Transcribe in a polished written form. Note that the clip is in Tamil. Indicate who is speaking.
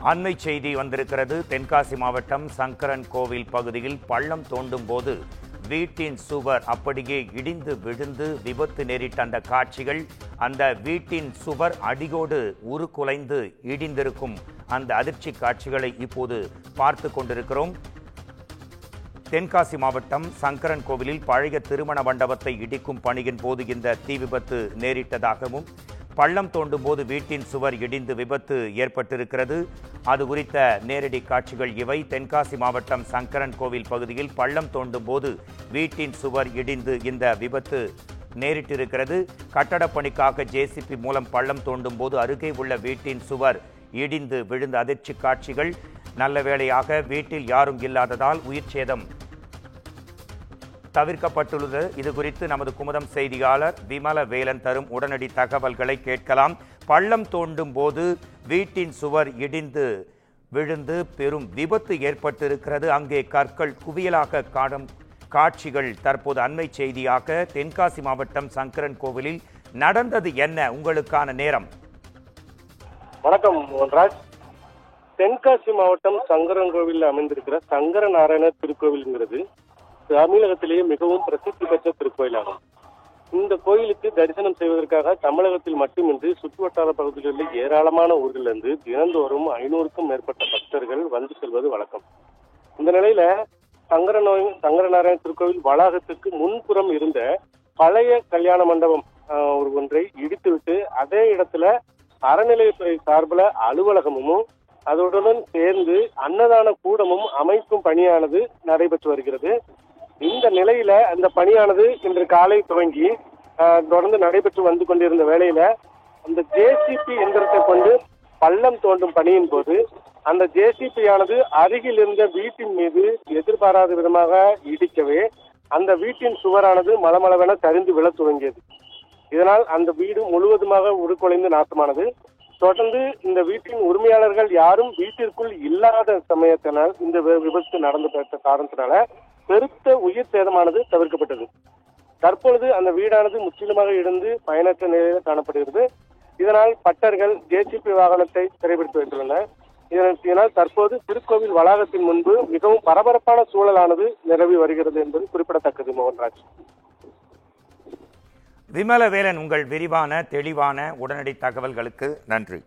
Speaker 1: அண்மை செய்தி வந்திருக்கிறது. தென்காசி மாவட்டம் சங்கரன் கோவில் பகுதியில் பள்ளம் தோண்டும் போது வீட்டின் சுவர் அப்படியே இடிந்து விழுந்து விபத்து நேரிட்ட அந்த காட்சிகள், அந்த வீட்டின் சுவர் அடியோடு உருக்குலைந்து இடிந்திருக்கும் அந்த அதிர்ச்சி காட்சிகளை இப்போது பார்த்து கொண்டிருக்கிறோம். தென்காசி மாவட்டம் சங்கரன் கோவிலில் பழைய திருமண மண்டபத்தை இடிக்கும் பணியின் போது இந்த தீ விபத்து நேரிட்டதாகவும், பள்ளம் தோண்டும் போது வீட்டின் சுவர் இடிந்து விபத்து ஏற்பட்டிருக்கிறது. அது குறித்த நேரடி காட்சிகள் இவை. தென்காசி மாவட்டம் சங்கரன் கோவில் பகுதியில் பள்ளம் தோண்டும் போது வீட்டின் சுவர் இடிந்து இந்த விபத்து நேரிட்டிருக்கிறது. கட்டடப் பணிக்காக ஜேசிபி மூலம் பள்ளம் தோண்டும் போது அருகே உள்ள வீட்டின் சுவர் இடிந்து விழுந்த அதிர்ச்சி காட்சிகள். நல்ல வேளையாக வீட்டில் யாரும் இல்லாததால் உயிர் சேதம் தவிர்க்கப்பட்டுள்ளது. இது குறித்து நமது குமுதம் செய்தியாளர் விமல வேலன் தரும் உடனடி தகவல்களை கேட்கலாம். பள்ளம் தோண்டும் போது வீட்டின் சுவர் இடிந்து விழுந்து பெரும் விபத்து ஏற்பட்டிருக்கிறது. அங்கே கற்கள் குவியலாக காணும் காட்சிகள் தற்போது அண்மை செய்தியாக. தென்காசி மாவட்டம் சங்கரன் கோவிலில் நடந்தது என்ன? உங்களுக்கான நேரம்.
Speaker 2: வணக்கம் ராஜ். தென்காசி மாவட்டம் சங்கரன் கோவில் அமைந்திருக்கிற சங்கர நாராயணர் திருக்கோவில்ங்கிறது தமிழகத்திலேயே மிகவும் பிரசித்தி பெற்ற திருக்கோயிலாகும். இந்த கோயிலுக்கு தரிசனம் செய்வதற்காக தமிழகத்தில் மட்டுமின்றி சுற்றுவட்டார பகுதிகளில் உள்ள ஏராளமான ஊர்களிலிருந்து தினந்தோறும் 500க்கும் மேற்பட்ட பக்தர்கள் வந்து செல்வது வழக்கம். இந்த நிலையில சங்கர நாராயண திருக்கோவில் வளாகத்துக்கு முன்புறம் இருந்த பழைய கல்யாண மண்டபம் ஒன்றை இடித்துவிட்டு அதே இடத்துல அறநிலையத்துறை சார்பில் அலுவலகமும் அதனுடன் சேர்ந்து அன்னதான கூடமும் அமைக்கும் பணியானது நடைபெற்று வருகிறது. இந்த நிலையில அந்த பணியானது இன்று காலை துவங்கி தொடர்ந்து நடைபெற்று வந்து கொண்டிருந்த வேளையில அந்த ஜேசிபி எந்திரத்தை கொண்டு பள்ளம் தோண்டும் பணியின் போது அந்த ஜேசிபி ஆனது அருகில் இருந்த வீட்டின் மீது எதிர்பாராத விதமாக இடிக்கவே அந்த வீட்டின் சுவரானது மளமளவென சரிந்து விழ துவங்கியது. இதனால் அந்த வீடு முழுவதுமாக உருக்குலைந்து நாசமானது. தொடர்ந்து இந்த வீட்டின் உரிமையாளர்கள் யாரும் வீட்டிற்குள் இல்லாத சமயத்தினால் இந்த விபத்து நடந்து பெற்ற காரணத்தினால பெருத்த உயிர் சேதமானது தவிர்க்கப்பட்டது. தற்பொழுது அந்த வீடானது முற்றிலுமாக இடிந்து பயனற்ற நிலையில் காணப்படுகிறது. இதனால் பட்டர்கள் ஜேசிபி வாகனத்தை சிறைபிடித்து வைத்துள்ளனர். இதனால் தற்போது திருக்கோவில் வளாகத்தின் முன்பு மிகவும் பரபரப்பான சூழலானது நிலவி வருகிறது என்பது குறிப்பிடத்தக்கது. மோகன்ராஜ்.
Speaker 1: விமலவேலன், உங்கள் விரிவான தெளிவான உடனடி தகவல்களுக்கு நன்றி.